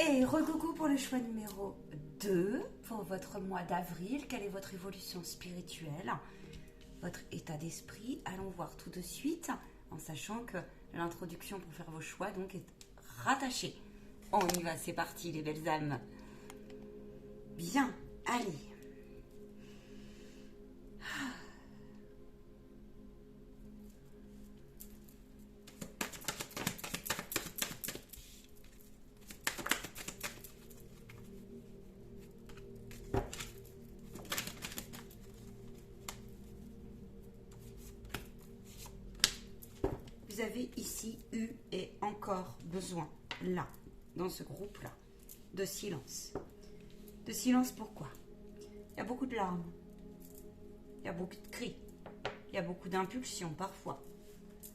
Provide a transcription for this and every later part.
Et recoucou pour le choix numéro 2 pour votre mois d'avril. Quelle est votre évolution spirituelle, votre état d'esprit? Allons voir tout de suite, en sachant que l'introduction pour faire vos choix donc est rattachée. On y va, c'est parti les belles âmes. Bien, allez. Vous avez ici eu et encore besoin, là, dans ce groupe-là, de silence. De silence pourquoi? Il y a beaucoup de larmes, il y a beaucoup de cris, il y a beaucoup d'impulsions parfois.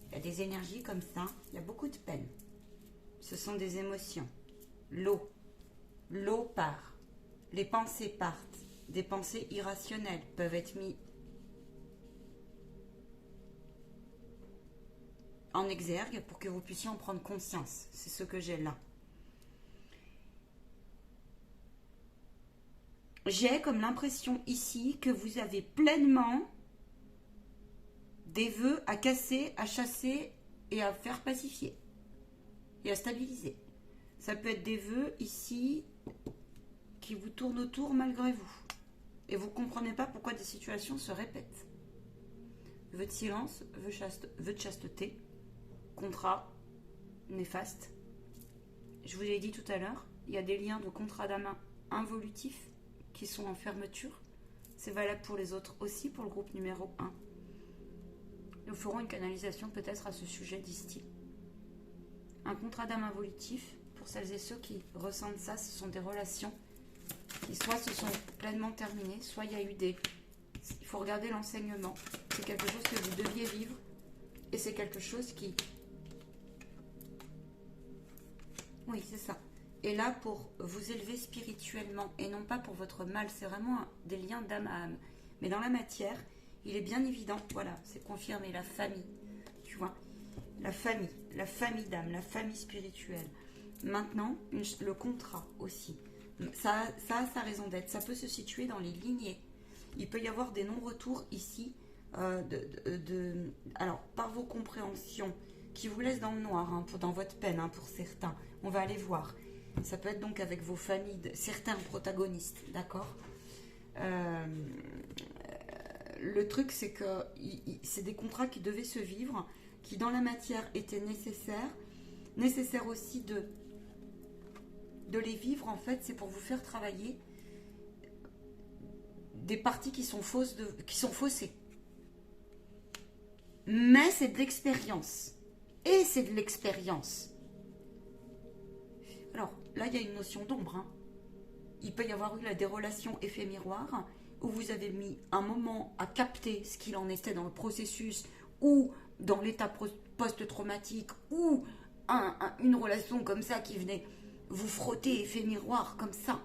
Il y a des énergies comme ça, il y a beaucoup de peine. Ce sont des émotions. L'eau part, les pensées partent, des pensées irrationnelles peuvent être mises en exergue pour que vous puissiez en prendre conscience. C'est ce que j'ai là. J'ai comme l'impression ici que vous avez pleinement des vœux à casser, à chasser et à faire pacifier et à stabiliser. Ça peut être des vœux ici qui vous tournent autour malgré vous. Et vous ne comprenez pas pourquoi des situations se répètent. Vœux de silence, vœux de chasteté, contrat néfaste. Je vous l'ai dit tout à l'heure, il y a des liens de contrat d'âme involutifs qui sont en fermeture. C'est valable pour les autres aussi, pour le groupe numéro 1. Nous ferons une canalisation peut-être à ce sujet d'ici. Un contrat d'âme involutif, pour celles et ceux qui ressentent ça, ce sont des relations qui soit se sont pleinement terminées, soit il y a eu des... Il faut regarder l'enseignement. C'est quelque chose que vous deviez vivre et c'est quelque chose qui... Oui, c'est ça. Et là, pour vous élever spirituellement et non pas pour votre mal, c'est vraiment des liens d'âme à âme. Mais dans la matière, il est bien évident, voilà, c'est confirmé, la famille, tu vois, la famille d'âme, la famille spirituelle. Maintenant, le contrat aussi, ça a sa raison d'être, ça peut se situer dans les lignées. Il peut y avoir des non-retours ici, alors, par vos compréhensions, qui vous laissent dans le noir, hein, dans votre peine, hein, pour certains. On va aller voir. Ça peut être donc avec vos familles, certains protagonistes, d'accord? Le truc, c'est que c'est des contrats qui devaient se vivre, qui dans la matière étaient nécessaires aussi de les vivre, en fait, c'est pour vous faire travailler des parties qui sont fausses, qui sont faussées. Mais c'est de l'expérience. Et c'est de l'expérience. Alors, là, il y a une notion d'ombre. Hein. Il peut y avoir eu des relations effet miroir où vous avez mis un moment à capter ce qu'il en était dans le processus ou dans l'état post-traumatique ou une relation comme ça qui venait vous frotter effet miroir comme ça.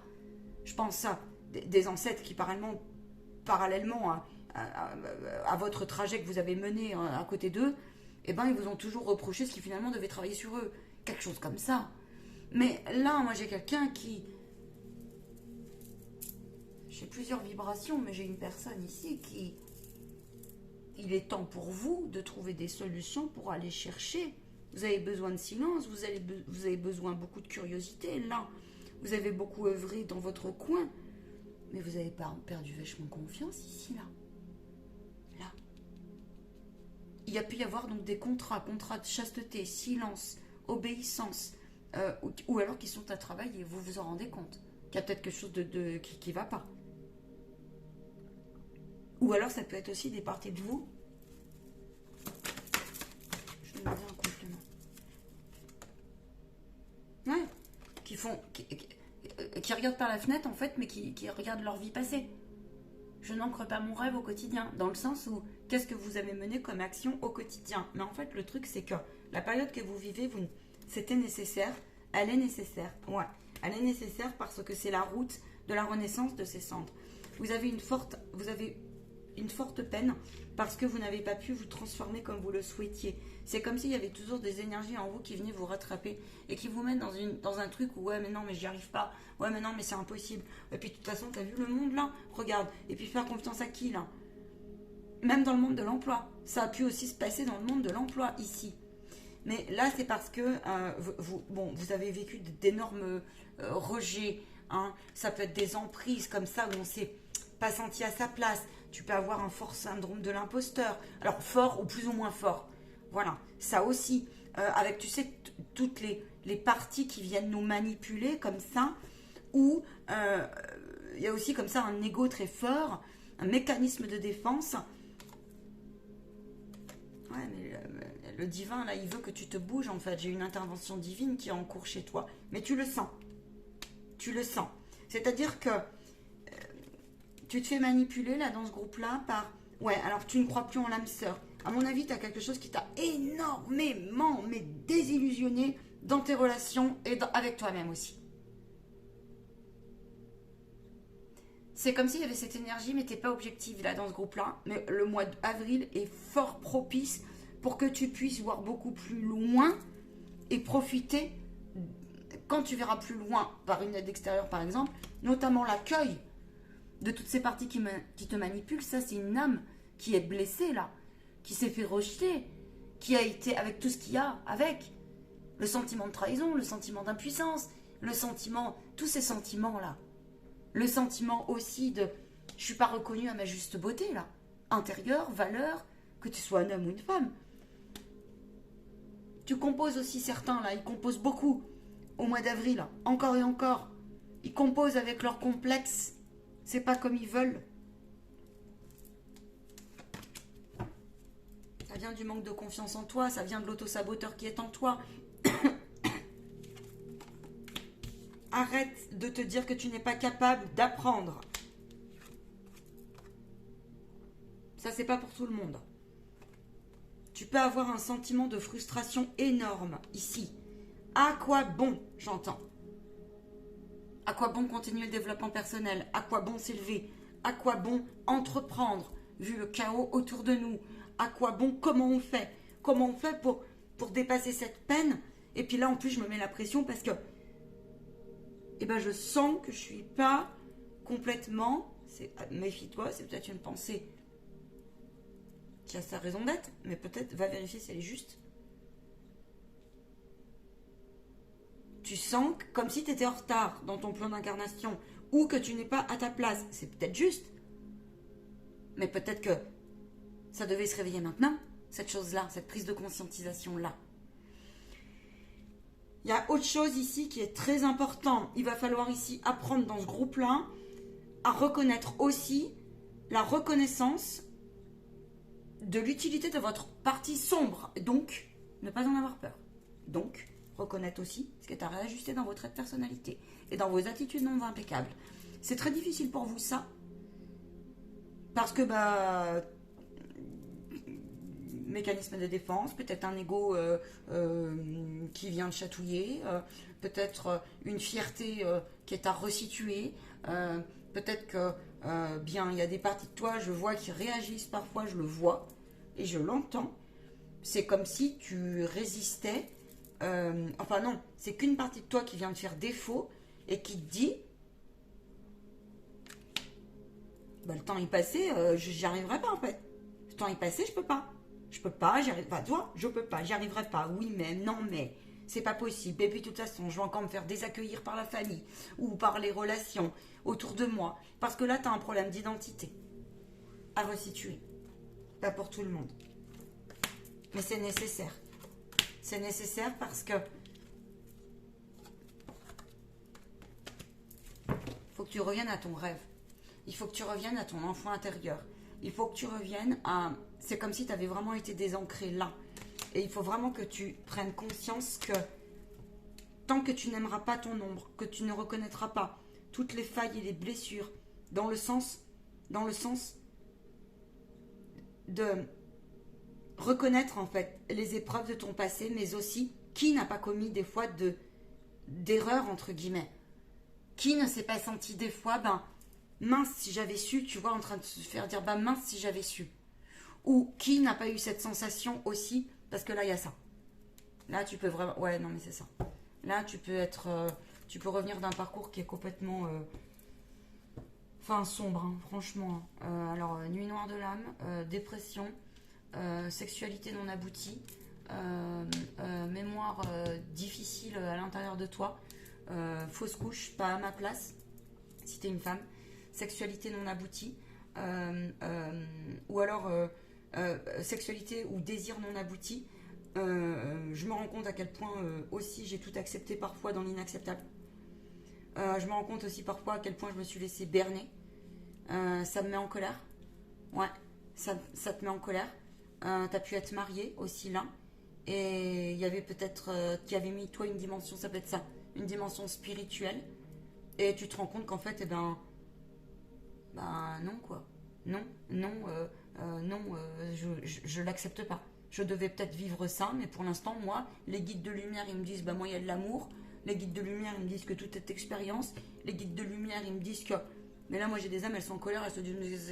Je pense à des ancêtres qui parallèlement à votre trajet que vous avez mené à côté d'eux, eh ben, ils vous ont toujours reproché ce qui finalement devait travailler sur eux. Quelque chose comme ça. Mais là, moi, j'ai quelqu'un qui... J'ai plusieurs vibrations, mais j'ai une personne ici qui... Il est temps pour vous de trouver des solutions pour aller chercher. Vous avez besoin de silence, vous avez besoin beaucoup de curiosité. Là, vous avez beaucoup œuvré dans votre coin, mais vous avez perdu vachement confiance ici, là. Là. Il y a pu y avoir donc des contrats de chasteté, silence, obéissance, ou alors qui sont à travailler. Vous vous en rendez compte qu'il y a peut-être quelque chose qui ne va pas. Ou alors ça peut être aussi des parties de vous. Je vais demander un complément. Ouais. Qui regardent par la fenêtre en fait, mais qui regardent leur vie passée. Je n'ancre pas mon rêve au quotidien, dans le sens où qu'est-ce que vous avez mené comme action au quotidien. Mais en fait, le truc, c'est que la période que vous vivez, c'était nécessaire, elle est nécessaire. Ouais, elle est nécessaire parce que c'est la route de la renaissance de ces cendres. Vous avez une forte peine parce que vous n'avez pas pu vous transformer comme vous le souhaitiez. C'est comme s'il y avait toujours des énergies en vous qui venaient vous rattraper et qui vous mettent dans un truc où ouais mais non mais j'y arrive pas, ouais mais non mais c'est impossible. Et puis de toute façon t'as vu le monde là, regarde, et puis faire confiance à qui là? Même dans le monde de l'emploi. Ça a pu aussi se passer dans le monde de l'emploi ici. Mais là c'est parce que vous avez vécu d'énormes rejets. Hein. Ça peut être des emprises comme ça où on s'est pas senti à sa place. Tu peux avoir un fort syndrome de l'imposteur. Alors fort ou plus ou moins fort. Voilà, ça aussi. Avec, tu sais, toutes les parties qui viennent nous manipuler comme ça. Ou il y a aussi comme ça un ego très fort, un mécanisme de défense. Ouais, mais le divin, là, il veut que tu te bouges, en fait. J'ai une intervention divine qui est en cours chez toi. Mais tu le sens. Tu le sens. C'est-à-dire que tu te fais manipuler, là, dans ce groupe-là, par... Ouais, alors tu ne crois plus en l'âme sœur. À mon avis, tu as quelque chose qui t'a énormément, mais désillusionné dans tes relations et avec toi-même aussi. C'est comme s'il y avait cette énergie, mais tu n'es pas objective, là, dans ce groupe-là. Mais le mois d'avril est fort propice pour que tu puisses voir beaucoup plus loin et profiter, quand tu verras plus loin, par une aide extérieure, par exemple, notamment l'accueil de toutes ces parties qui te manipulent. Ça, c'est une âme qui est blessée, là, qui s'est fait rejeter, qui a été avec tout ce qu'il y a avec. Le sentiment de trahison, le sentiment d'impuissance, le sentiment, tous ces sentiments-là. Le sentiment aussi de « je suis pas reconnue à ma juste beauté », là. Intérieure, valeur, que tu sois un homme ou une femme. Tu composes aussi certains, là, ils composent beaucoup au mois d'avril, encore et encore. Ils composent avec leur complexe. C'est pas comme ils veulent. Ça vient du manque de confiance en toi, ça vient de l'auto-saboteur qui est en toi. Arrête de te dire que tu n'es pas capable d'apprendre. Ça, c'est pas pour tout le monde. Tu peux avoir un sentiment de frustration énorme ici. À quoi bon, j'entends? À quoi bon continuer le développement personnel? À quoi bon s'élever? À quoi bon entreprendre, vu le chaos autour de nous? À quoi bon? Comment on fait? Comment on fait pour dépasser cette peine? Et puis là, en plus, je me mets la pression parce que je sens que je ne suis pas complètement... Méfie-toi, c'est peut-être une pensée qui a sa raison d'être, mais peut-être va vérifier si elle est juste. Tu sens comme si tu étais en retard dans ton plan d'incarnation ou que tu n'es pas à ta place. C'est peut-être juste. Mais peut-être que ça devait se réveiller maintenant, cette chose-là, cette prise de conscientisation-là. Il y a autre chose ici qui est très important. Il va falloir ici apprendre dans ce groupe-là à reconnaître aussi la reconnaissance de l'utilité de votre partie sombre. Donc, ne pas en avoir peur. Donc, reconnaître aussi ce qui est à réajuster dans votre personnalité et dans vos attitudes non impeccables. C'est très difficile pour vous, ça. Parce que, mécanisme de défense, peut-être un ego qui vient de chatouiller, peut-être une fierté qui est à resituer, peut-être que il y a des parties de toi, je vois, qui réagissent parfois, je le vois et je l'entends. C'est comme si tu résistais. Enfin non, c'est qu'une partie de toi qui vient de faire défaut et qui te dit le temps est passé, j'y arriverai pas en fait. Le temps est passé, je peux pas. Je peux pas, j'y arrive pas. Toi, je peux pas, j'y arriverai pas. Oui, mais, non, mais. C'est pas possible. Et puis, de toute façon, je vais encore me faire désaccueillir par la famille ou par les relations autour de moi. Parce que là, tu as un problème d'identité à resituer. Pas pour tout le monde. Mais c'est nécessaire. C'est nécessaire parce que faut que tu reviennes à ton rêve. Il faut que tu reviennes à ton enfant intérieur. Il faut que tu reviennes à... C'est comme si tu avais vraiment été désancré là. Et il faut vraiment que tu prennes conscience que tant que tu n'aimeras pas ton ombre, que tu ne reconnaîtras pas toutes les failles et les blessures, dans le sens de reconnaître en fait les épreuves de ton passé, mais aussi qui n'a pas commis des fois d'erreurs entre guillemets, qui ne s'est pas senti des fois mince si j'avais su, tu vois, en train de se faire dire bah mince si j'avais su. Ou qui n'a pas eu cette sensation aussi, parce que là il y a ça. Là tu peux vraiment, ouais non mais c'est ça. Là tu peux être, tu peux revenir d'un parcours qui est complètement, enfin sombre, hein, franchement. Alors nuit noire de l'âme, dépression, sexualité non aboutie, mémoire difficile à l'intérieur de toi, fausse couche, pas à ma place, si t'es une femme, sexualité non aboutie, ou alors sexualité ou désir non abouti. Je me rends compte à quel point aussi j'ai tout accepté parfois dans l'inacceptable. Je me rends compte aussi parfois à quel point je me suis laissée berner. Ça me met en colère. Ouais, ça te met en colère. T'as pu être mariée aussi là. Et il y avait peut-être qui avait mis toi une dimension, ça peut être ça, une dimension spirituelle. Et tu te rends compte qu'en fait, eh ben non quoi. Non, non, non, je l'accepte pas. Je devais peut-être vivre ça, mais pour l'instant, moi, les guides de lumière, ils me disent, bah moi, il y a de l'amour. Les guides de lumière, ils me disent que tout est expérience. Les guides de lumière, ils me disent que... Mais là, moi, j'ai des âmes, elles sont en colère, elles se disent,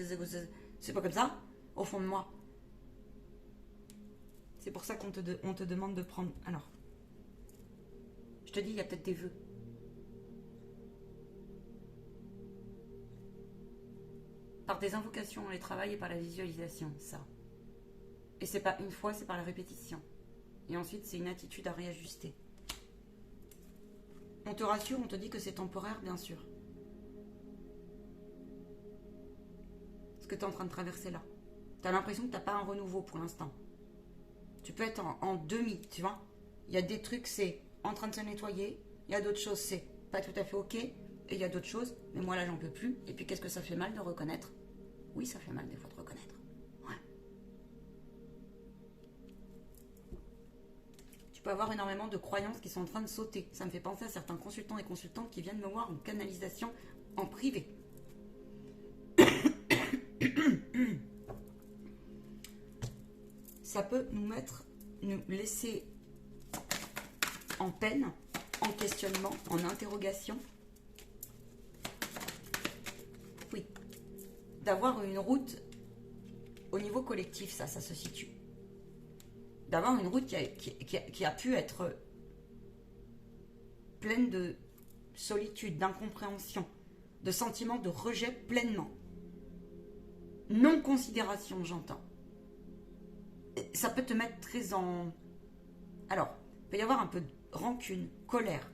c'est pas comme ça, au fond de moi. C'est pour ça on te demande de prendre... Alors, je te dis, il y a peut-être des vœux. Par des invocations, on les travaille et par la visualisation, ça. Et c'est pas une fois, c'est par la répétition. Et ensuite, c'est une attitude à réajuster. On te rassure, on te dit que c'est temporaire, bien sûr. Ce que tu es en train de traverser là. Tu as l'impression que tu n'as pas un renouveau pour l'instant. Tu peux être en demi, tu vois. Il y a des trucs, c'est en train de se nettoyer. Il y a d'autres choses, c'est pas tout à fait ok. Et il y a d'autres choses, mais moi là, j'en peux plus. Et puis, qu'est-ce que ça fait mal de reconnaître? Oui, ça fait mal des fois de reconnaître. Ouais. Tu peux avoir énormément de croyances qui sont en train de sauter. Ça me fait penser à certains consultants et consultantes qui viennent me voir en canalisation en privé. Ça peut nous laisser en peine, en questionnement, en interrogation. Oui. D'avoir une route au niveau collectif, ça se situe. D'avoir une route qui a pu être pleine de solitude, d'incompréhension, de sentiments de rejet pleinement. Non-considération, j'entends. Ça peut te mettre très en... Alors, il peut y avoir un peu de rancune, colère,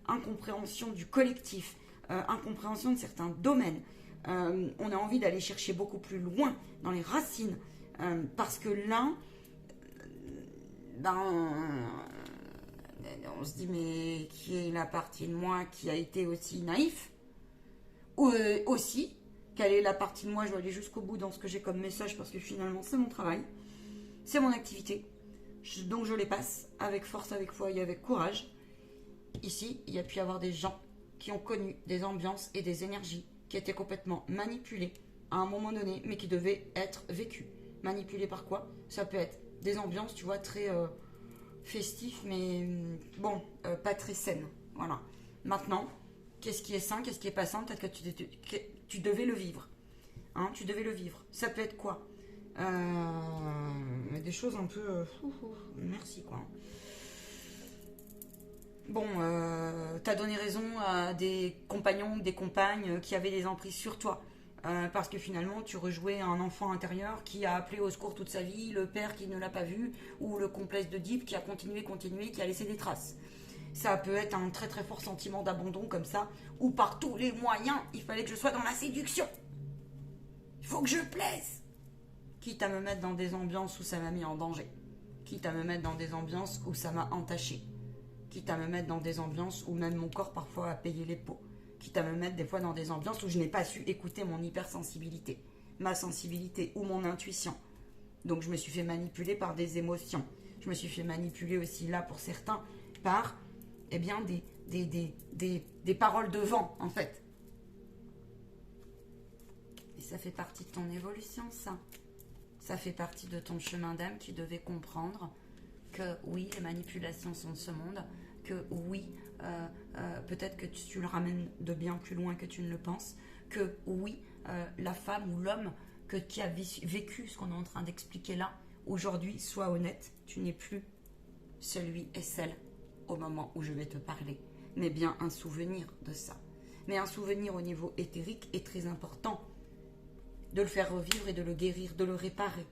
incompréhension du collectif, incompréhension de certains domaines. On a envie d'aller chercher beaucoup plus loin dans les racines, parce que là, on se dit, mais qui est la partie de moi qui a été aussi naïf? Ou aussi, quelle est la partie de moi, je vais aller jusqu'au bout dans ce que j'ai comme message, parce que finalement, c'est mon travail, c'est mon activité. Donc je les passe avec force, avec foi et avec courage. Ici, il y a pu y avoir des gens qui ont connu des ambiances et des énergies qui étaient complètement manipulées à un moment donné, mais qui devaient être vécues. Manipulées par quoi? Ça peut être des ambiances, tu vois, très festifs, mais bon, pas très saines. Voilà. Maintenant, qu'est-ce qui est sain, qu'est-ce qui est pas sain? Peut-être que tu devais le vivre. Hein, tu devais le vivre. Ça peut être quoi? Des choses un peu... merci, quoi. Bon, t'as donné raison à des compagnons ou des compagnes qui avaient des emprises sur toi. Parce que finalement, tu rejouais un enfant intérieur qui a appelé au secours toute sa vie, le père qui ne l'a pas vu, ou le complexe d'Oedipe qui a continué, qui a laissé des traces. Ça peut être un très très fort sentiment d'abandon comme ça, où par tous les moyens, il fallait que je sois dans la séduction. Il faut que je plaise. Quitte à me mettre dans des ambiances où ça m'a mis en danger. Quitte à me mettre dans des ambiances où ça m'a entaché. Quitte à me mettre dans des ambiances où même mon corps parfois a payé les pots. Quitte à me mettre des fois dans des ambiances où je n'ai pas su écouter mon hypersensibilité, ma sensibilité ou mon intuition. Donc je me suis fait manipuler par des émotions. Je me suis fait manipuler aussi là pour certains par eh bien, des paroles de vent en fait. Et ça fait partie de ton évolution, ça. Ça fait partie de ton chemin d'âme qui devait comprendre que oui, les manipulations sont de ce monde, que oui, peut-être que tu le ramènes de bien plus loin que tu ne le penses, que oui, la femme ou l'homme qui a vécu ce qu'on est en train d'expliquer là, aujourd'hui, sois honnête, tu n'es plus celui et celle au moment où je vais te parler, mais bien un souvenir de ça. Mais un souvenir au niveau éthérique est très important, de le faire revivre et de le guérir, de le réparer.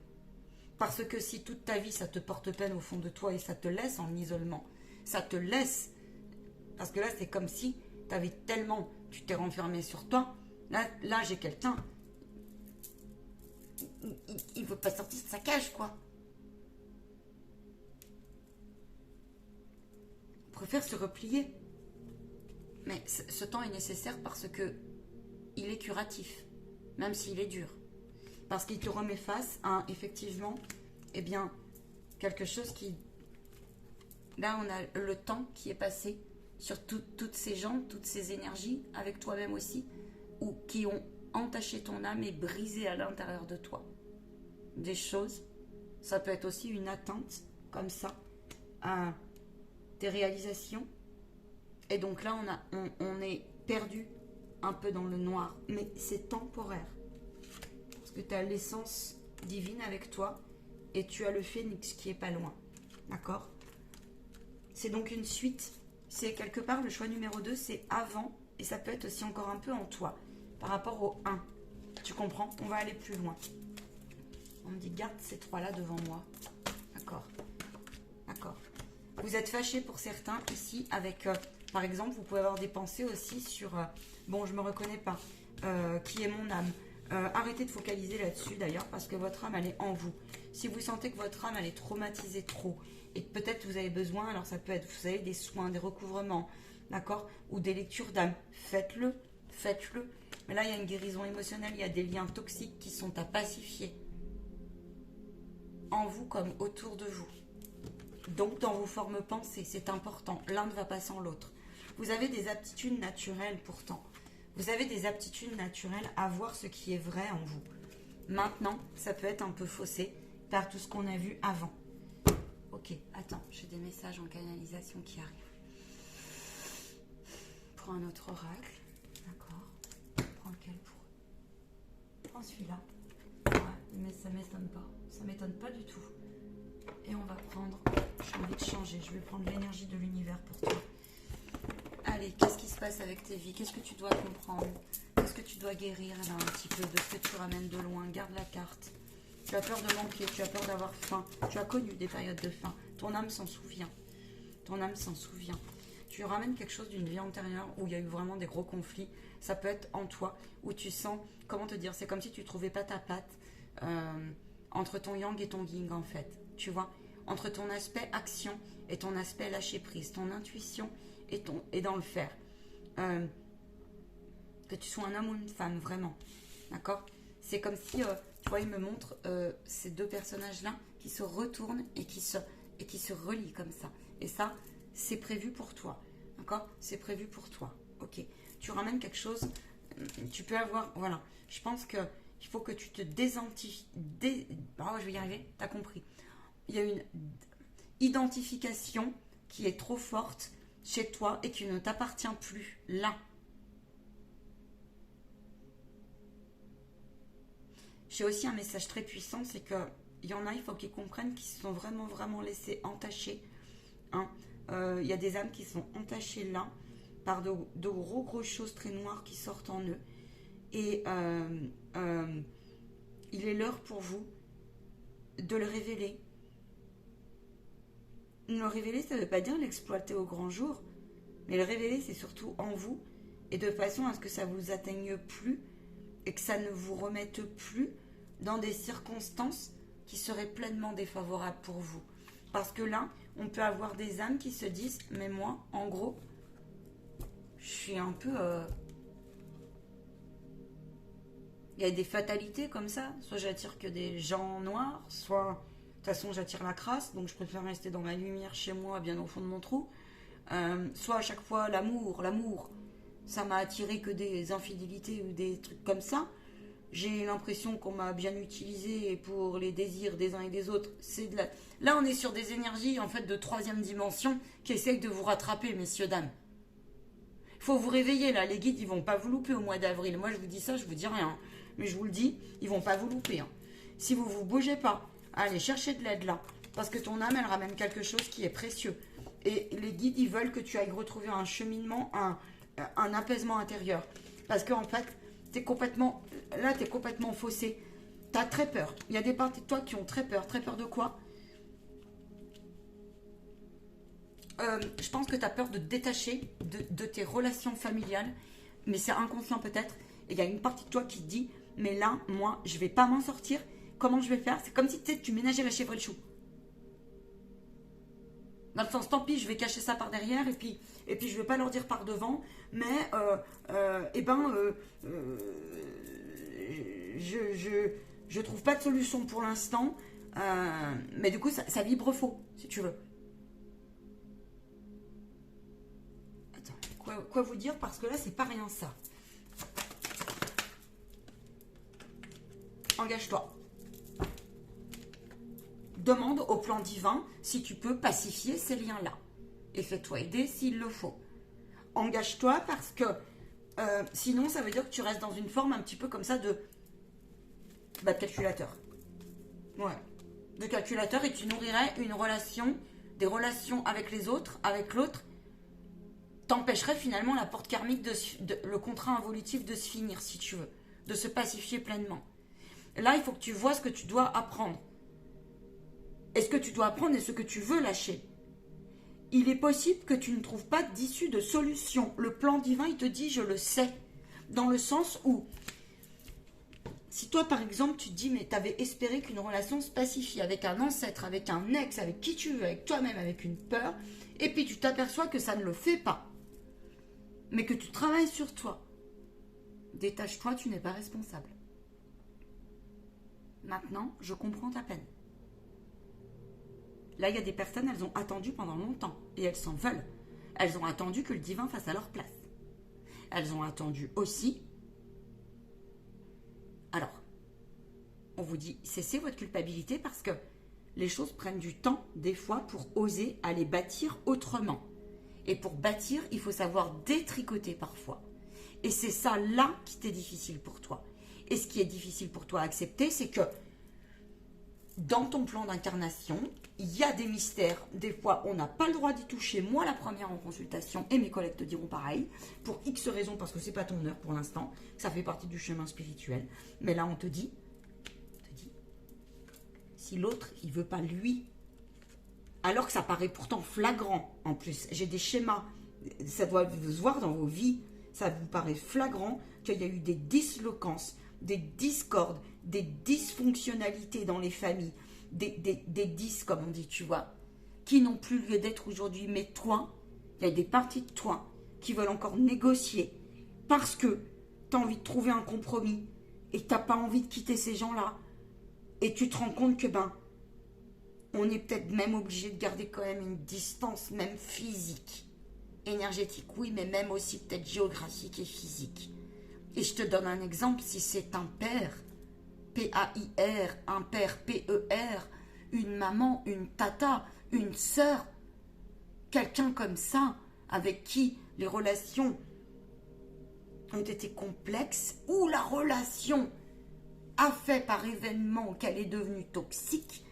Parce que si toute ta vie ça te porte peine au fond de toi et ça te laisse en isolement, ça te laisse, parce que là c'est comme si t'avais tellement, tu t'es renfermé sur toi, là j'ai quelqu'un, il veut pas sortir de sa cage quoi. Il préfère se replier. Mais ce temps est nécessaire parce que il est curatif, même s'il est dur. Parce qu'il te remet face à, effectivement, eh bien, quelque chose qui... Là, on a le temps qui est passé sur toutes ces gens, toutes ces énergies, avec toi-même aussi, ou qui ont entaché ton âme et brisé à l'intérieur de toi des choses. Ça peut être aussi une atteinte, comme ça, à tes réalisations. Et donc là, on est perdu un peu dans le noir. Mais c'est temporaire. Parce que tu as l'essence divine avec toi et tu as le phénix qui est pas loin. D'accord? C'est donc une suite. C'est quelque part, le choix numéro 2, c'est avant. Et ça peut être aussi encore un peu en toi. Par rapport au 1. Tu comprends? On va aller plus loin. On me dit, garde ces trois-là devant moi. D'accord. D'accord. Vous êtes fâché pour certains ici avec... par exemple, vous pouvez avoir des pensées aussi sur... bon, je me reconnais pas. Qui est mon âme? Arrêtez de focaliser là-dessus d'ailleurs parce que votre âme, elle est en vous. Si vous sentez que votre âme, elle est traumatisée trop et que peut-être vous avez besoin, alors ça peut être, vous savez, des soins, des recouvrements, d'accord? Ou des lectures d'âme. Faites-le. Faites-le. Mais là, il y a une guérison émotionnelle, il y a des liens toxiques qui sont à pacifier. En vous comme autour de vous. Donc, dans vos formes pensées, c'est important. L'un ne va pas sans l'autre. Vous avez des aptitudes naturelles pourtant. Vous avez des aptitudes naturelles à voir ce qui est vrai en vous. Maintenant, ça peut être un peu faussé par tout ce qu'on a vu avant. Ok, attends, j'ai des messages en canalisation qui arrivent. Prends un autre oracle. D'accord. Prends lequel pour... Prends celui-là. Ouais, mais ça m'étonne pas. Ça m'étonne pas du tout. Et on va prendre... J'ai envie de changer. Je vais prendre l'énergie de l'univers pour toi. Allez, qu'est-ce qui se passe avec tes vies? Qu'est-ce que tu dois comprendre? Qu'est-ce que tu dois guérir là, un petit peu de ce que tu ramènes de loin? Garde la carte. Tu as peur de manquer, tu as peur d'avoir faim. Tu as connu des périodes de faim. Ton âme s'en souvient. Ton âme s'en souvient. Tu ramènes quelque chose d'une vie antérieure où il y a eu vraiment des gros conflits. Ça peut être en toi, où tu sens... Comment te dire? C'est comme si tu ne trouvais pas ta patte entre ton yang et ton yin en fait. Tu vois? Entre ton aspect action et ton aspect lâcher prise. Ton intuition et dans le faire. Que tu sois un homme ou une femme, vraiment. D'accord? C'est comme si, tu vois, il me montre ces deux personnages-là qui se retournent et qui se relient comme ça. Et ça, c'est prévu pour toi. D'accord? C'est prévu pour toi. Ok. Tu ramènes quelque chose, tu peux avoir... Voilà. Je pense qu'il faut que tu te désentifies... Oh, je vais y arriver, t'as compris. Il y a une identification qui est trop forte chez toi et qui ne t'appartient plus là. J'ai aussi un message très puissant, c'est que il y en a, il faut qu'ils comprennent qu'ils se sont vraiment, vraiment laissés entacher. Hein. Il y a des âmes qui sont entachées là par de gros choses très noires qui sortent en eux. Et il est l'heure pour vous de le révéler. Le révéler, ça ne veut pas dire l'exploiter au grand jour, mais le révéler, c'est surtout en vous, et de façon à ce que ça ne vous atteigne plus, et que ça ne vous remette plus dans des circonstances qui seraient pleinement défavorables pour vous. Parce que là, on peut avoir des âmes qui se disent, mais moi, en gros, je suis un peu... Il y a des fatalités comme ça, soit j'attire que des gens noirs, soit... De toute façon, j'attire la crasse, donc je préfère rester dans ma lumière chez moi, bien au fond de mon trou. Soit à chaque fois, l'amour, ça m'a attiré que des infidélités ou des trucs comme ça. J'ai l'impression qu'on m'a bien utilisé pour les désirs des uns et des autres. Là, on est sur des énergies en fait de troisième dimension qui essayent de vous rattraper, messieurs, dames. Il faut vous réveiller là. Les guides, ils vont pas vous louper au mois d'avril. Moi, je vous dis ça, je vous dis rien. Mais je vous le dis, ils vont pas vous louper. Hein. Si vous vous bougez pas, allez chercher de l'aide là. Parce que ton âme, elle ramène quelque chose qui est précieux. Et les guides, ils veulent que tu ailles retrouver un cheminement, un apaisement intérieur. Parce qu'en fait, t'es complètement, là, t'es complètement faussé. T'as très peur. Il y a des parties de toi qui ont très peur. Très peur de quoi? Je pense que tu as peur de te détacher de tes relations familiales, mais c'est inconscient peut-être. Et il y a une partie de toi qui te dit, mais là, moi, je vais pas m'en sortir. Comment je vais faire? C'est comme si tu ménageais la chèvre et le chou. Dans le sens, tant pis, je vais cacher ça par derrière et puis je vais pas leur dire par devant, mais je trouve pas de solution pour l'instant, mais du coup, ça vibre faux, si tu veux. Attends, quoi vous dire? Parce que là, c'est pas rien ça. Engage-toi. Demande au plan divin si tu peux pacifier ces liens-là. Et fais-toi aider s'il le faut. Engage-toi parce que sinon, ça veut dire que tu restes dans une forme un petit peu comme ça de calculateur. Ouais. De calculateur et tu nourrirais une relation, des relations avec les autres, avec l'autre, t'empêcherait finalement la porte karmique, le contrat involutif de se finir, si tu veux, de se pacifier pleinement. Là, il faut que tu vois ce que tu dois apprendre. Et ce que tu dois apprendre et ce que tu veux lâcher. Il est possible que tu ne trouves pas d'issue, de solution. Le plan divin, il te dit, je le sais. Dans le sens où, si toi, par exemple, tu te dis, mais tu avais espéré qu'une relation se pacifie avec un ancêtre, avec un ex, avec qui tu veux, avec toi-même, avec une peur, et puis tu t'aperçois que ça ne le fait pas, mais que tu travailles sur toi. Détache-toi, tu n'es pas responsable. Maintenant, je comprends ta peine. Là, il y a des personnes, elles ont attendu pendant longtemps et elles s'en veulent. Elles ont attendu que le divin fasse à leur place. Elles ont attendu aussi. Alors, on vous dit, cessez votre culpabilité parce que les choses prennent du temps, des fois, pour oser aller bâtir autrement. Et pour bâtir, il faut savoir détricoter parfois. Et c'est ça là qui est difficile pour toi. Et ce qui est difficile pour toi à accepter, c'est que dans ton plan d'incarnation, il y a des mystères. Des fois, on n'a pas le droit d'y toucher. Moi, la première en consultation, et mes collègues te diront pareil, pour X raisons, parce que c'est pas ton heure pour l'instant. Ça fait partie du chemin spirituel. Mais là, on te dit, si l'autre, il veut pas lui, alors que ça paraît pourtant flagrant, en plus. J'ai des schémas, ça doit se voir dans vos vies, ça vous paraît flagrant qu'il y a eu des disloquances, des discordes, des dysfonctionnalités dans les familles, des dis, comme on dit, tu vois, qui n'ont plus lieu d'être aujourd'hui. Mais toi, il y a des parties de toi qui veulent encore négocier parce que tu as envie de trouver un compromis et tu n'as pas envie de quitter ces gens-là. Et tu te rends compte que, on est peut-être même obligé de garder quand même une distance, même physique, énergétique, oui, mais même aussi peut-être géographique et physique. Et je te donne un exemple, si c'est un père, P-A-I-R, un père, P-E-R, une maman, une tata, une sœur, quelqu'un comme ça, avec qui les relations ont été complexes, ou la relation a fait par événement qu'elle est devenue toxique,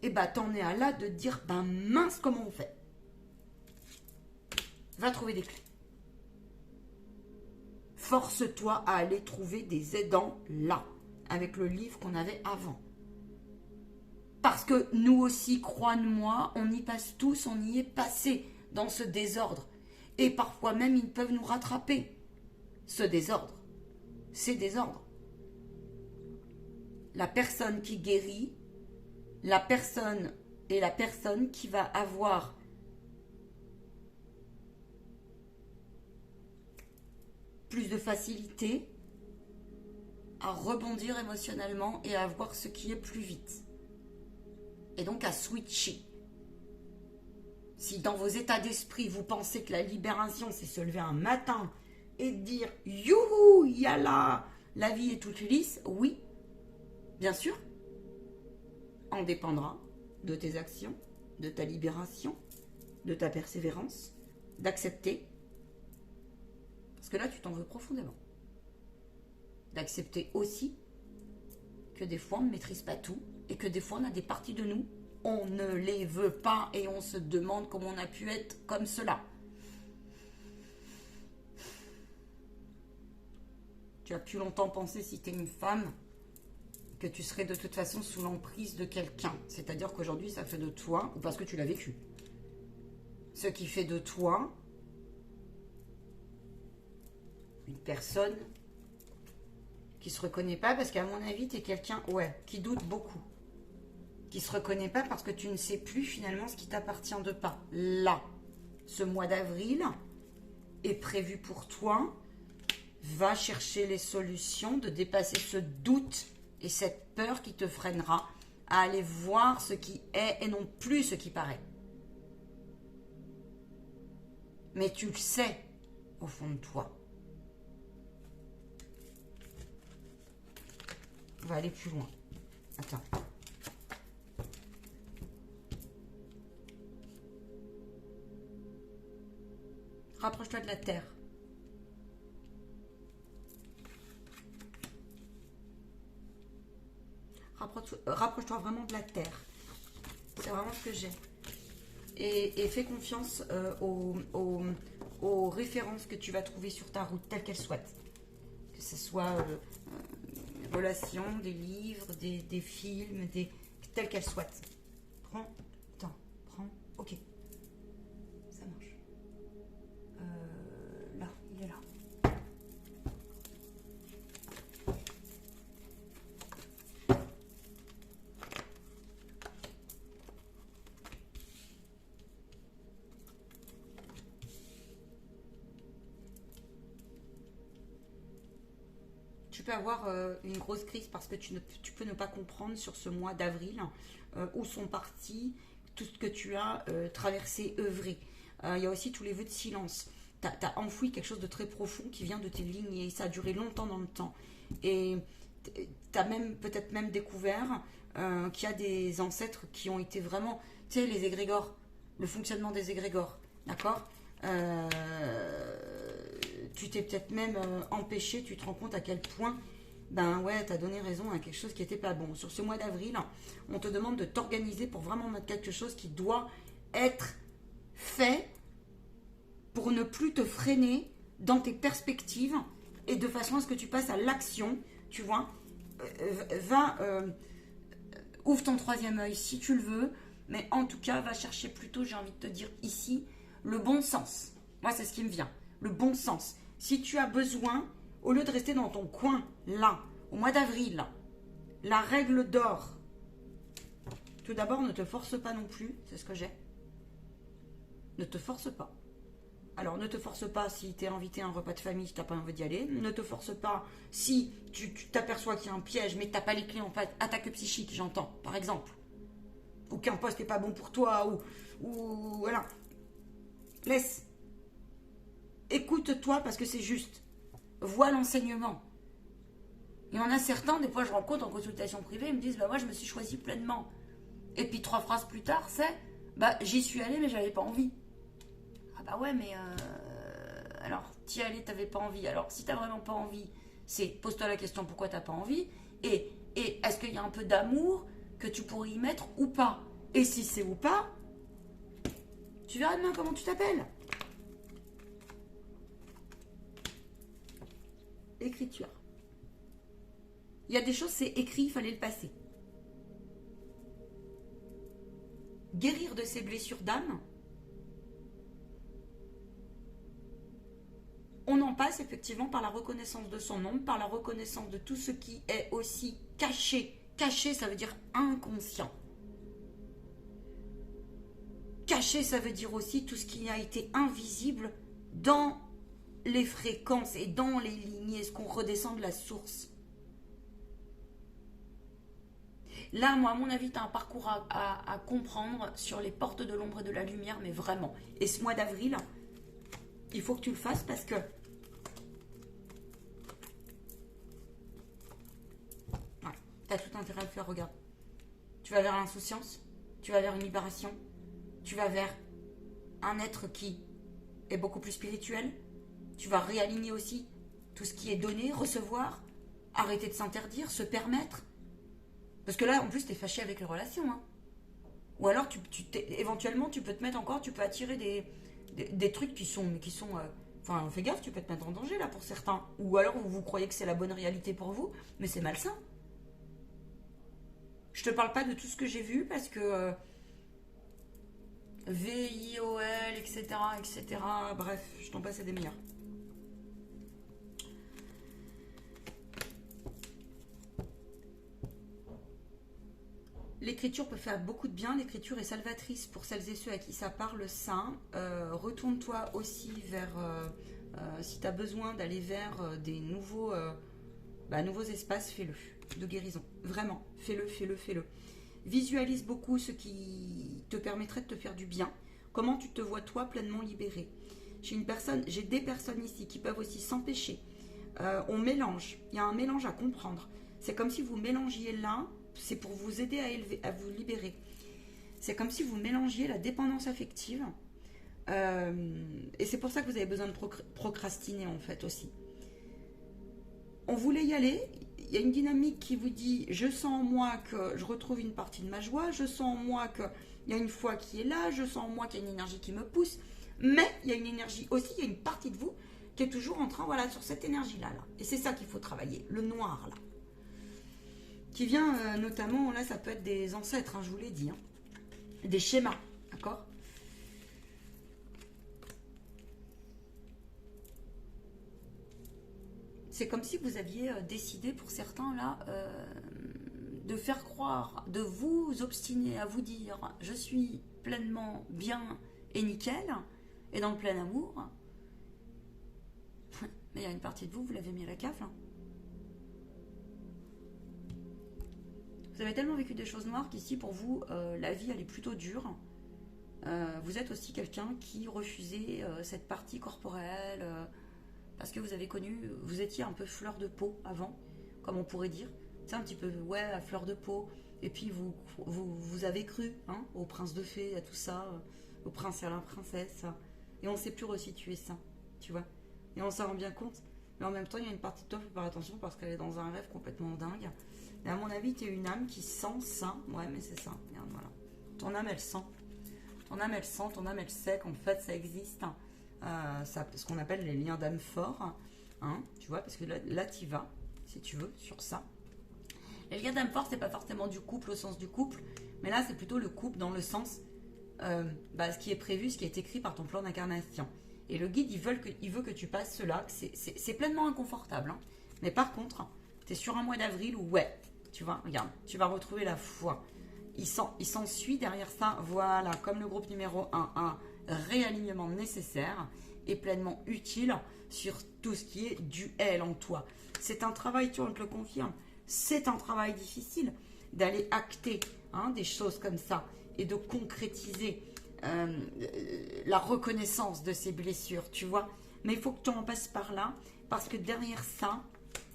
et t'en es à là de dire, mince, comment on fait? Va trouver des clés. Force-toi à aller trouver des aidants là, avec le livre qu'on avait avant. Parce que nous aussi, crois-moi, on y passe tous, on y est passé dans ce désordre. Et parfois même, ils peuvent nous rattraper. Ce désordre, c'est désordre. La personne qui guérit, la personne qui va avoir plus de facilité à rebondir émotionnellement et à voir ce qui est plus vite. Et donc à switcher. Si dans vos états d'esprit, vous pensez que la libération, c'est se lever un matin et dire « Youhou, yalla, la vie est toute lisse », oui, bien sûr, en dépendra de tes actions, de ta libération, de ta persévérance, d'accepter Parce que là, tu t'en veux profondément. D'accepter aussi que des fois, on ne maîtrise pas tout et que des fois, on a des parties de nous, on ne les veut pas et on se demande comment on a pu être comme cela. Tu as pu longtemps pensé, si tu es une femme, que tu serais de toute façon sous l'emprise de quelqu'un. C'est-à-dire qu'aujourd'hui, ça fait de toi, ou parce que tu l'as vécu, ce qui fait de toi une personne qui se reconnaît pas, parce qu'à mon avis, tu es quelqu'un, qui doute beaucoup. Qui se reconnaît pas parce que tu ne sais plus finalement ce qui t'appartient de pas. Là, ce mois d'avril est prévu pour toi. Va chercher les solutions de dépasser ce doute et cette peur qui te freinera à aller voir ce qui est et non plus ce qui paraît. Mais tu le sais au fond de toi. On va aller plus loin. Attends. Rapproche-toi de la terre. Rapproche-toi vraiment de la terre. C'est vraiment ce que j'ai. Et fais confiance aux références que tu vas trouver sur ta route, telles qu'elles soient. Que ce soit relations, des livres, des films, telles qu'elles soient. Prends. Ok. Ça marche. Là, il est là. Tu peux avoir une grosse crise parce que tu peux ne pas comprendre sur ce mois d'avril où sont partis tout ce que tu as traversé, œuvré. Il y a aussi tous les vœux de silence. Tu as enfoui quelque chose de très profond qui vient de tes lignées. Ça a duré longtemps dans le temps. Et tu as peut-être même découvert qu'il y a des ancêtres qui ont été vraiment, tu sais, les égrégores, le fonctionnement des égrégores, d'accord. Tu t'es peut-être même empêché, tu te rends compte à quel point, t'as donné raison à quelque chose qui n'était pas bon. Sur ce mois d'avril, on te demande de t'organiser pour vraiment mettre quelque chose qui doit être fait pour ne plus te freiner dans tes perspectives et de façon à ce que tu passes à l'action, tu vois. Ouvre ton troisième œil si tu le veux, mais en tout cas, va chercher plutôt, j'ai envie de te dire ici, le bon sens. Moi, c'est ce qui me vient, le bon sens. Si tu as besoin, au lieu de rester dans ton coin, là, au mois d'avril, la règle d'or, tout d'abord, ne te force pas non plus, c'est ce que j'ai. Ne te force pas. Alors, ne te force pas si tu es invité à un repas de famille, si tu n'as pas envie d'y aller. Ne te force pas si tu t'aperçois qu'il y a un piège, mais que tu n'as pas les clés en fait. Attaque psychique, j'entends, par exemple. Ou qu'un poste n'est pas bon pour toi, ou voilà. Laisse. Écoute-toi parce que c'est juste. Vois l'enseignement. Il y en a certains, des fois je rencontre en consultation privée, ils me disent, moi je me suis choisi pleinement. Et puis 3 phrases plus tard, c'est, j'y suis allée mais j'avais pas envie. Ah ouais, mais alors t'y allais, t'avais pas envie. Alors si t'as vraiment pas envie, c'est pose-toi la question pourquoi t'as pas envie. Et est-ce qu'il y a un peu d'amour que tu pourrais y mettre ou pas. Et si c'est ou pas, tu verras demain comment tu t'appelles. Écriture. Il y a des choses, c'est écrit, il fallait le passer. Guérir de ses blessures d'âme, on en passe effectivement par la reconnaissance de son ombre, par la reconnaissance de tout ce qui est aussi caché. Caché, ça veut dire inconscient. Caché, ça veut dire aussi tout ce qui a été invisible dans les fréquences et dans les lignées, ce qu'on redescend de la source. Là, moi, à mon avis, tu as un parcours à comprendre sur les portes de l'ombre et de la lumière, mais vraiment. Et ce mois d'avril, il faut que tu le fasses parce que tu as tout intérêt à le faire, regarde. Tu vas vers l'insouciance, tu vas vers une libération, tu vas vers un être qui est beaucoup plus spirituel, Tu vas réaligner aussi tout ce qui est donné, recevoir, arrêter de s'interdire, se permettre. Parce que là, en plus, tu es fâché avec les relations. Hein. Ou alors, éventuellement, tu peux te mettre encore, tu peux attirer des trucs qui sont enfin, fais gaffe, tu peux te mettre en danger là pour certains. Ou alors, vous croyez que c'est la bonne réalité pour vous, mais c'est malsain. Je te parle pas de tout ce que j'ai vu parce que VIOL, etc., etc. Bref, je t'en passe à des meilleurs. L'écriture peut faire beaucoup de bien. L'écriture est salvatrice pour celles et ceux à qui ça parle sain. Retourne-toi aussi vers, si tu as besoin d'aller vers des nouveaux espaces, fais-le, de guérison. Vraiment, fais-le, fais-le, fais-le. Visualise beaucoup ce qui te permettrait de te faire du bien. Comment tu te vois toi pleinement libéré. J'ai des personnes ici qui peuvent aussi s'empêcher. On mélange, il y a un mélange à comprendre. C'est comme si vous mélangiez là, c'est pour vous aider à vous libérer. C'est comme si vous mélangiez la dépendance affective. Et c'est pour ça que vous avez besoin de procrastiner en fait aussi. On voulait y aller. Il y a une dynamique qui vous dit je sens en moi que je retrouve une partie de ma joie, je sens en moi qu'il y a une foi qui est là, je sens en moi qu'il y a une énergie qui me pousse, mais il y a une énergie aussi, il y a une partie de vous qui est toujours en train, voilà, sur cette énergie-là. Là. Et c'est ça qu'il faut travailler, le noir là. Qui vient notamment, là ça peut être des ancêtres, hein, je vous l'ai dit, hein, des schémas, d'accord ? C'est comme si vous aviez décidé pour certains là de faire croire, de vous obstiner à vous dire je suis pleinement bien et nickel et dans le plein amour. Mais il y a une partie de vous, vous l'avez mis à la cave là. Vous avez tellement vécu des choses noires qu'ici pour vous la vie elle est plutôt dure. Vous êtes aussi quelqu'un qui refusait cette partie corporelle. Parce que vous avez connu, vous étiez un peu fleur de peau avant, comme on pourrait dire. C'est un petit peu, ouais, à fleur de peau. Et puis vous avez cru hein, au prince de fées, à tout ça, au prince et à la princesse. Et on ne sait plus resituer ça, tu vois. Et on s'en rend bien compte. Mais en même temps, il y a une partie de toi, il faut faire attention parce qu'elle est dans un rêve complètement dingue. Et à mon avis, tu es une âme qui sent ça. Ouais, mais c'est ça. Regarde, voilà. Ton âme, elle sent. Ton âme, elle sent, ton âme, elle sait qu'en fait, ça existe. Ce qu'on appelle les liens d'âme forts, hein, tu vois, parce que là tu vas, si tu veux, sur ça. Les liens d'âme forts, c'est pas forcément du couple au sens du couple, mais là c'est plutôt le couple dans le sens ce qui est prévu, ce qui est écrit par ton plan d'incarnation. Et le guide, il veut que tu passes cela, c'est pleinement inconfortable, hein. Mais par contre, tu es sur un mois d'avril où, ouais, tu vois, regarde, tu vas retrouver la foi. Il s'ensuit derrière ça, voilà, comme le groupe numéro 1, réalignement nécessaire et pleinement utile sur tout ce qui est duel en toi. C'est un travail, tu vois, on te le confirme, c'est un travail difficile d'aller acter des choses comme ça et de concrétiser la reconnaissance de ces blessures, tu vois. Mais il faut que tu en passes par là parce que derrière ça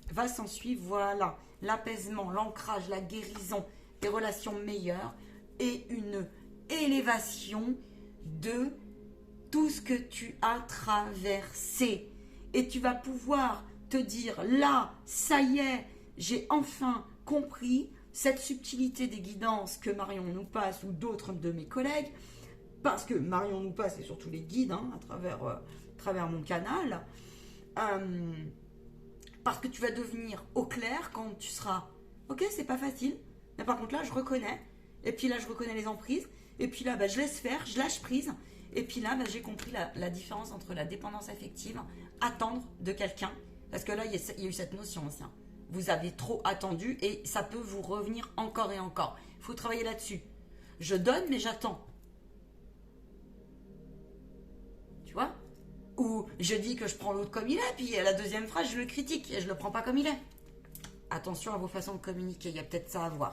va s'en suivre, voilà, l'apaisement, l'ancrage, la guérison, des relations meilleures et une élévation de tout ce que tu as traversé. Et tu vas pouvoir te dire, là, ça y est, j'ai enfin compris cette subtilité des guidances que Marion nous passe ou d'autres de mes collègues, parce que Marion nous passe et surtout les guides à travers mon canal, parce que tu vas devenir au clair quand tu seras, ok, c'est pas facile, mais par contre là, je reconnais, et puis là, je reconnais les emprises, et puis là, je laisse faire, je lâche prise. Et puis là, j'ai compris la différence entre la dépendance affective, attendre de quelqu'un, parce que là, il y a eu cette notion aussi. Hein. Vous avez trop attendu et ça peut vous revenir encore et encore. Il faut travailler là-dessus. Je donne, mais j'attends. Tu vois ? Ou je dis que je prends l'autre comme il est, puis à la deuxième phrase, je le critique et je ne le prends pas comme il est. Attention à vos façons de communiquer, il y a peut-être ça à voir.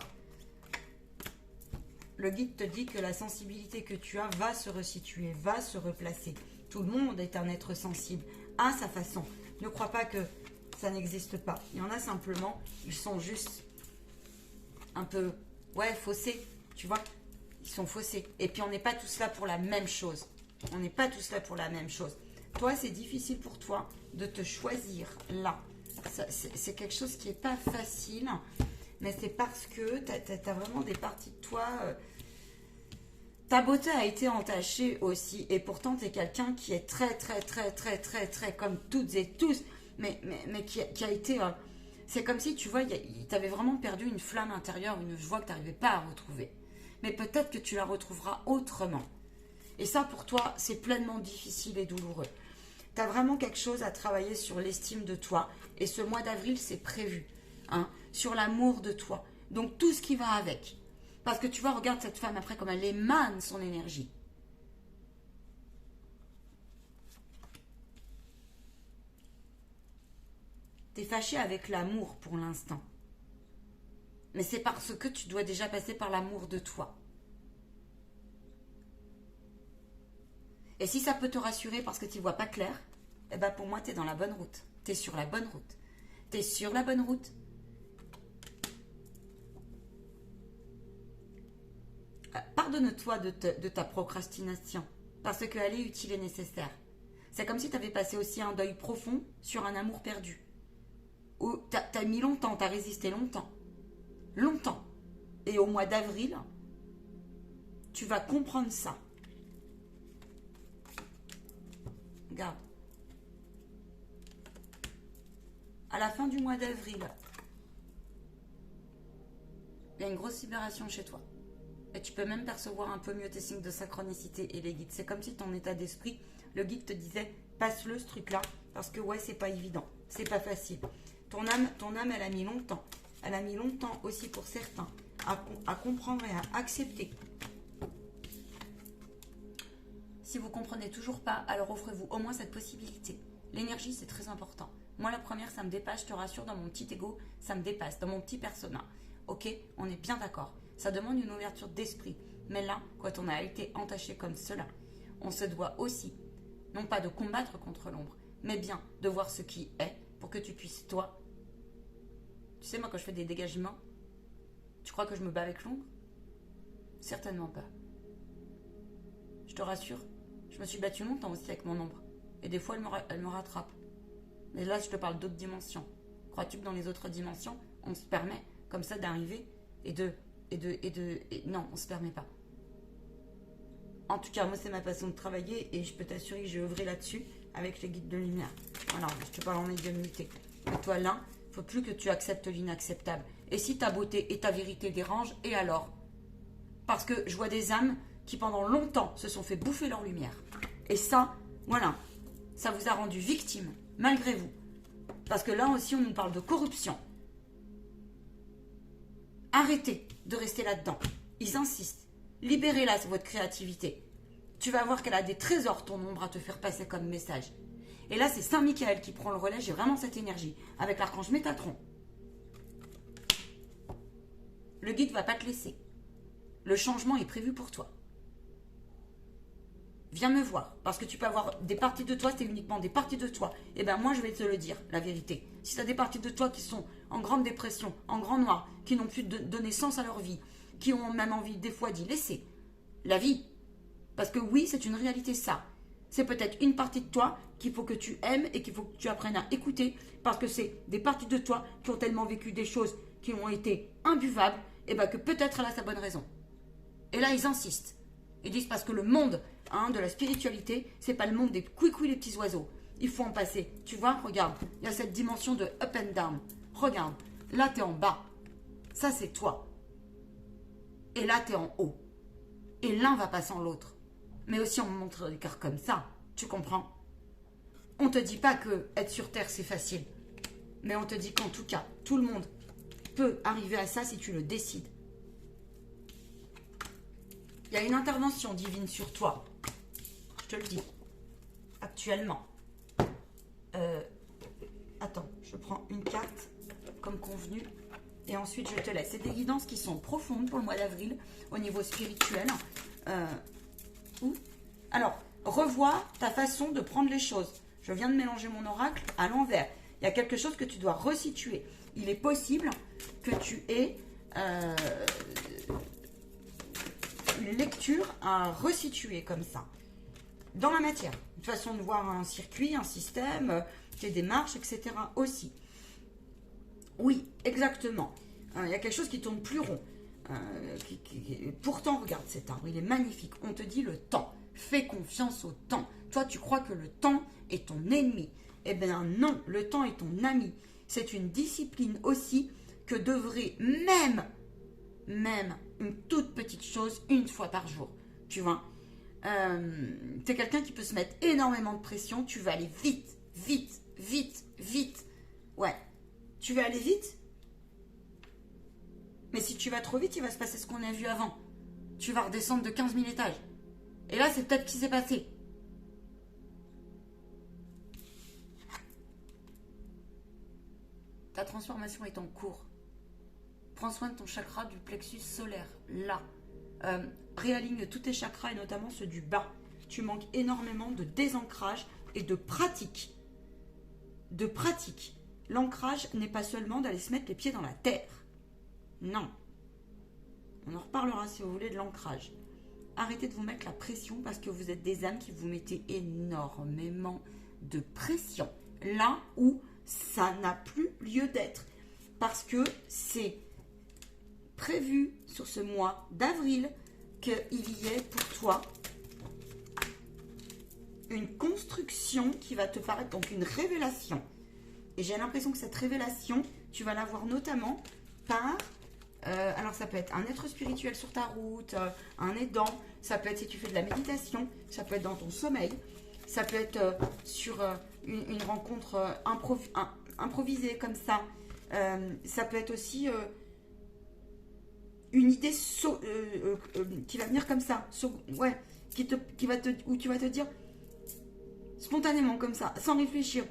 Le guide te dit que la sensibilité que tu as va se resituer, va se replacer. Tout le monde est un être sensible à sa façon. Ne crois pas que ça n'existe pas. Il y en a simplement, ils sont juste un peu, faussés, tu vois. Ils sont faussés. Et puis on n'est pas tous là pour la même chose. On n'est pas tous là pour la même chose. Toi, c'est difficile pour toi de te choisir là. C'est quelque chose qui n'est pas facile, mais c'est parce que tu as vraiment des parties de toi... ta beauté a été entachée aussi, et pourtant tu es quelqu'un qui est très, comme toutes et tous, mais qui a été... c'est comme si, tu vois, tu avais vraiment perdu une flamme intérieure, une joie que tu n'arrivais pas à retrouver. Mais peut-être que tu la retrouveras autrement. Et ça, pour toi, c'est pleinement difficile et douloureux. Tu as vraiment quelque chose à travailler sur l'estime de toi. Et ce mois d'avril, c'est prévu. Hein, sur l'amour de toi. Donc, tout ce qui va avec. Parce que tu vois, regarde cette femme après, comme elle émane son énergie. Tu es fâché avec l'amour pour l'instant. Mais c'est parce que tu dois déjà passer par l'amour de toi. Et si ça peut te rassurer parce que tu ne vois pas clair, eh ben pour moi, tu es dans la bonne route. Tu es sur la bonne route. Tu es sur la bonne route. Pardonne-toi de ta procrastination parce qu'elle est utile et nécessaire. C'est comme si tu avais passé aussi un deuil profond sur un amour perdu. Où tu as mis longtemps, tu as résisté longtemps. Longtemps. Et au mois d'avril, tu vas comprendre ça. Regarde. À la fin du mois d'avril, il y a une grosse libération chez toi. Et tu peux même percevoir un peu mieux tes signes de synchronicité et les guides. C'est comme si ton état d'esprit, le guide te disait, passe-le ce truc-là, parce que ouais, c'est pas évident, c'est pas facile. Ton âme, elle a mis longtemps. Elle a mis longtemps aussi pour certains à comprendre et à accepter. Si vous ne comprenez toujours pas, alors offrez-vous au moins cette possibilité. L'énergie, c'est très important. Moi, la première, ça me dépasse, je te rassure, dans mon petit ego, ça me dépasse, dans mon petit persona. Ok, on est bien d'accord. Ça demande une ouverture d'esprit. Mais là, quand on a été entaché comme cela, on se doit aussi, non pas de combattre contre l'ombre, mais bien de voir ce qui est pour que tu puisses, toi... Tu sais, moi, quand je fais des dégagements, tu crois que je me bats avec l'ombre? Certainement pas. Je te rassure, je me suis battue longtemps aussi avec mon ombre. Et des fois, elle me rattrape. Mais là, je te parle d'autres dimensions. Crois-tu que dans les autres dimensions, on se permet comme ça d'arriver non, on se permet pas. En tout cas, moi, c'est ma façon de travailler et je peux t'assurer que j'ai œuvré là-dessus avec les guides de lumière. Voilà, je te parle en médiumnité. Mais toi, là, il ne faut plus que tu acceptes l'inacceptable. Et si ta beauté et ta vérité dérangent, et alors? Parce que je vois des âmes qui, pendant longtemps, se sont fait bouffer leur lumière. Et ça, voilà, ça vous a rendu victime, malgré vous. Parce que là aussi, on nous parle de corruption. Arrêtez de rester là-dedans. Ils insistent. Libérez-la, c'est votre créativité. Tu vas voir qu'elle a des trésors, ton ombre, à te faire passer comme message. Et là, c'est Saint-Michael qui prend le relais. J'ai vraiment cette énergie. Avec l'archange Métatron. Le guide ne va pas te laisser. Le changement est prévu pour toi. Viens me voir. Parce que tu peux avoir des parties de toi, c'est uniquement des parties de toi. Et bien moi, je vais te le dire, la vérité. Si tu as des parties de toi qui sont en grande dépression, en grand noir, qui n'ont plus donné sens à leur vie, qui ont même envie des fois d'y laisser la vie. Parce que oui, c'est une réalité ça. C'est peut-être une partie de toi qu'il faut que tu aimes et qu'il faut que tu apprennes à écouter. Parce que c'est des parties de toi qui ont tellement vécu des choses qui ont été imbuvables, et bien que peut-être elle a sa bonne raison. Et là, ils insistent. Ils disent parce que le monde de la spiritualité, c'est pas le monde des couicouis, les petits oiseaux. Il faut en passer. Tu vois, regarde, il y a cette dimension de up and down. Regarde, là, t'es en bas. Ça, c'est toi. Et là, t'es en haut. Et l'un va pas sans l'autre. Mais aussi, on me montre des cartes comme ça. Tu comprends? On te dit pas que être sur Terre, c'est facile. Mais on te dit qu'en tout cas, tout le monde peut arriver à ça si tu le décides. Il y a une intervention divine sur toi. Je te le dis. Actuellement. Attends, je prends une carte comme convenu. Et ensuite, je te laisse. C'est des guidances qui sont profondes pour le mois d'avril au niveau spirituel. Alors, revois ta façon de prendre les choses. Je viens de mélanger mon oracle à l'envers. Il y a quelque chose que tu dois resituer. Il est possible que tu aies une lecture à resituer comme ça. dans la matière. Une façon de voir un circuit, un système, des démarches, etc. aussi. Oui, exactement. Il y a quelque chose qui tourne plus rond. Pourtant, regarde cet arbre, il est magnifique. On te dit le temps. Fais confiance au temps. Toi, tu crois que le temps est ton ennemi. Eh bien non, le temps est ton ami. C'est une discipline aussi que devrait même une toute petite chose, une fois par jour. Tu vois, t'es quelqu'un qui peut se mettre énormément de pression. Tu vas aller vite, vite, vite, vite. Ouais, tu vas aller vite. Mais si tu vas trop vite, il va se passer ce qu'on a vu avant. Tu vas redescendre de 15 000 étages. Et là, c'est peut-être ce qui s'est passé. Ta transformation est en cours. Prends soin de ton chakra du plexus solaire, là. Réaligne tous tes chakras et notamment ceux du bas. Tu manques énormément de désancrage et de pratique. De pratique. L'ancrage n'est pas seulement d'aller se mettre les pieds dans la terre. Non. On en reparlera si vous voulez de l'ancrage. Arrêtez de vous mettre la pression parce que vous êtes des âmes qui vous mettez énormément de pression. Là où ça n'a plus lieu d'être. Parce que c'est prévu sur ce mois d'avril qu'il y ait pour toi une construction qui va te paraître, donc une révélation. Et j'ai l'impression que cette révélation, tu vas l'avoir notamment par... alors ça peut être un être spirituel sur ta route, un aidant, ça peut être si tu fais de la méditation, ça peut être dans ton sommeil, ça peut être sur une rencontre improvisée comme ça, ça peut être aussi une idée qui va venir comme ça, ouais, où tu vas te dire spontanément comme ça, sans réfléchir.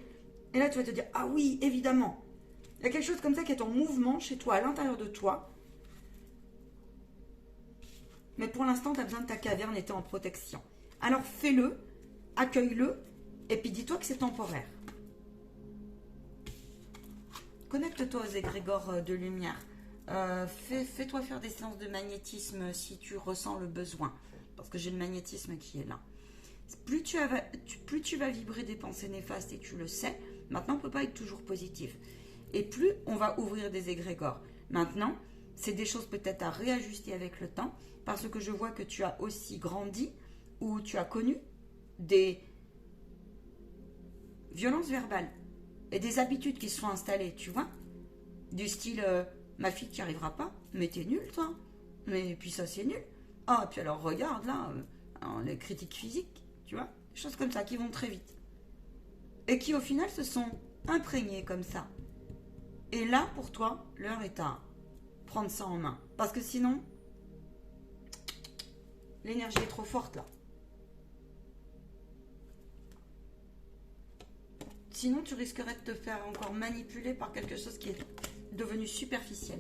Et là tu vas te dire, ah oui, évidemment. Il y a quelque chose comme ça qui est en mouvement chez toi, à l'intérieur de toi. Mais pour l'instant, tu as besoin de ta caverne étant en protection. Alors fais-le, accueille-le, et puis dis-toi que c'est temporaire. Connecte-toi aux égrégores de lumière. Fais-toi faire des séances de magnétisme si tu ressens le besoin. Parce que j'ai le magnétisme qui est là. Plus tu vas vibrer des pensées néfastes et tu le sais, maintenant on ne peut pas être toujours positif. Et plus on va ouvrir des égrégores. Maintenant, c'est des choses peut-être à réajuster avec le temps, parce que je vois que tu as aussi grandi, ou tu as connu des violences verbales et des habitudes qui se sont installées, tu vois. Du style, ma fille, tu n'y arriveras pas, mais t'es nul, toi. Mais puis ça, c'est nul. Ah, puis alors regarde là, les critiques physiques, tu vois. Des choses comme ça qui vont très vite. Et qui au final se sont imprégnées comme ça. Et là, pour toi, l'heure est à prendre ça en main. Parce que sinon, l'énergie est trop forte là. Sinon, tu risquerais de te faire encore manipuler par quelque chose qui est devenu superficiel.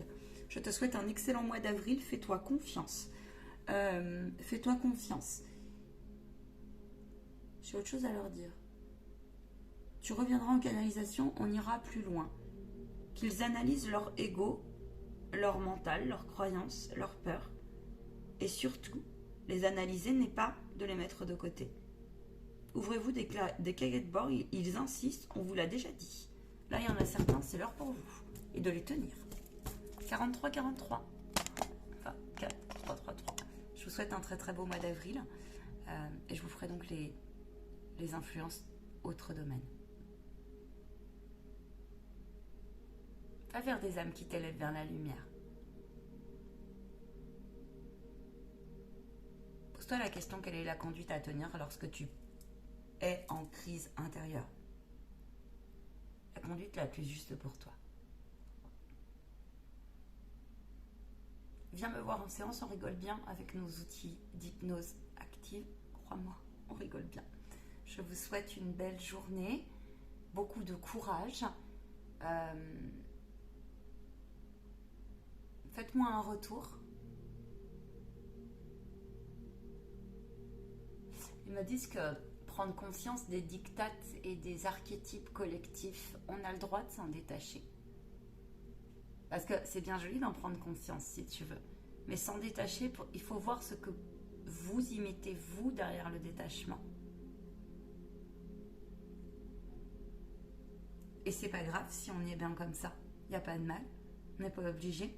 Je te souhaite un excellent mois d'avril. Fais-toi confiance. Fais-toi confiance. J'ai autre chose à leur dire. Tu reviendras en canalisation, on ira plus loin. Qu'ils analysent leur ego, leur mental, leurs croyances, leurs peurs. Et surtout, les analyser n'est pas de les mettre de côté. Ouvrez-vous des cahiers de bord, ils insistent, on vous l'a déjà dit. Là, il y en a certains, c'est l'heure pour vous. Et de les tenir. 43-43. Enfin, 4-3-3-3. Je vous souhaite un très très beau mois d'avril. Et je vous ferai donc les influences autres domaines. Va vers des âmes qui t'élèvent vers la lumière. Pose-toi la question, quelle est la conduite à tenir lorsque tu es en crise intérieure? La conduite la plus juste pour toi. Viens me voir en séance, on rigole bien avec nos outils d'hypnose active. Crois-moi, on rigole bien. Je vous souhaite une belle journée, beaucoup de courage. Faites-moi un retour. Ils me disent que prendre conscience des dictats et des archétypes collectifs, on a le droit de s'en détacher. Parce que c'est bien joli d'en prendre conscience si tu veux. Mais s'en détacher, il faut voir ce que vous y mettez, vous, derrière le détachement. Et c'est pas grave si on est bien comme ça. Il n'y a pas de mal. On n'est pas obligé.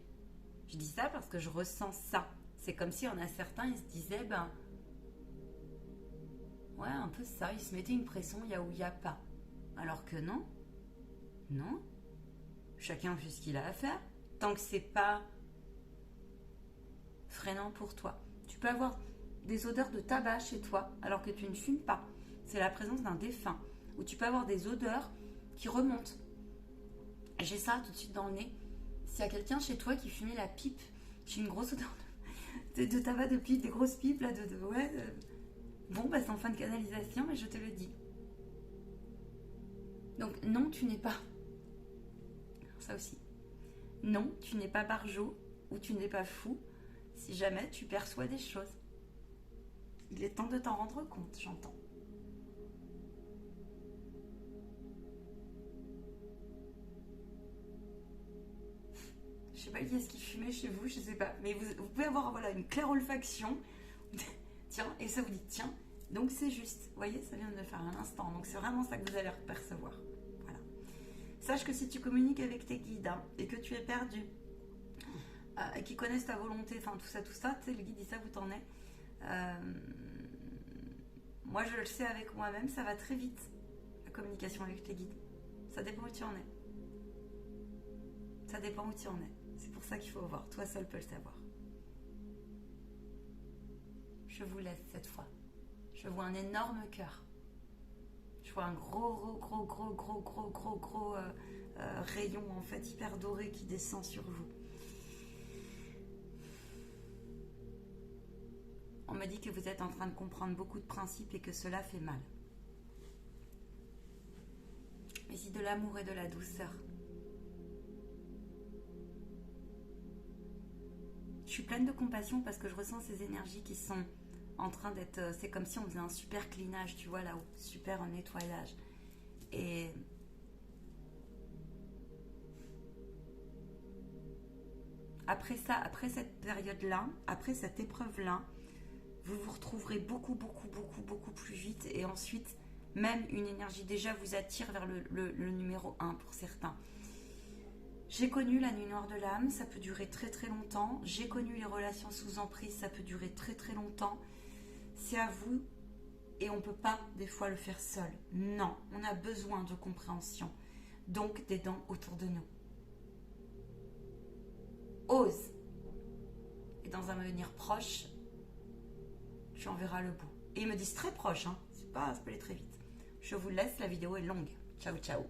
Je dis ça parce que je ressens ça. C'est comme si on a certains, ils se disaient, ben... Ouais, un peu ça. Ils se mettaient une pression, il y a ou il n'y a pas. Alors que non. Non. Chacun fait ce qu'il a à faire. Tant que c'est pas freinant pour toi. Tu peux avoir des odeurs de tabac chez toi alors que tu ne fumes pas. C'est la présence d'un défunt. Ou tu peux avoir des odeurs qui remontent. J'ai ça tout de suite dans le nez. S'il y a quelqu'un chez toi qui fumait la pipe, j'ai une grosse odeur de tabac de pipe, des grosses pipes là, Bon, bah c'est en fin de canalisation, mais je te le dis. Donc non, tu n'es pas... Ça aussi. Non, tu n'es pas barjot ou tu n'es pas fou si jamais tu perçois des choses. Il est temps de t'en rendre compte, j'entends. Je sais pas qui est-ce qui fumait chez vous, je sais pas. Mais vous pouvez avoir voilà, une claire olfaction. Tiens, et ça vous dit tiens. Donc c'est juste. Vous voyez, ça vient de le faire à l'instant. Donc c'est vraiment ça que vous allez percevoir. Voilà. Sache que si tu communiques avec tes guides et que tu es perdu, et qui connaissent ta volonté, enfin tout ça, tu sais, le guide dit ça, vous t'en êtes. Moi je le sais avec moi-même, ça va très vite, la communication avec les guides. Ça dépend où tu en es. Ça dépend où tu en es. C'est pour ça qu'il faut voir. Toi seul peux le savoir. Je vous laisse cette fois. Je vois un énorme cœur. Je vois un gros rayon en fait hyper doré qui descend sur vous. On me dit que vous êtes en train de comprendre beaucoup de principes et que cela fait mal. Mais si de l'amour et de la douceur. Je suis pleine de compassion parce que je ressens ces énergies qui sont en train d'être... C'est comme si on faisait un super cleanage, tu vois, là-haut. Super nettoyage. Et... après ça, après cette période-là, après cette épreuve-là, vous vous retrouverez beaucoup plus vite. Et ensuite, même une énergie déjà vous attire vers le numéro 1 pour certains. J'ai connu la nuit noire de l'âme, ça peut durer très longtemps. J'ai connu les relations sous emprise, ça peut durer très longtemps. C'est à vous et on ne peut pas des fois le faire seul. Non, on a besoin de compréhension. Donc d'aidants autour de nous. Ose. Et dans un avenir proche, tu en verras le bout. Et ils me disent très proche, hein. C'est pas aller très vite. Je vous laisse, la vidéo est longue. Ciao, ciao.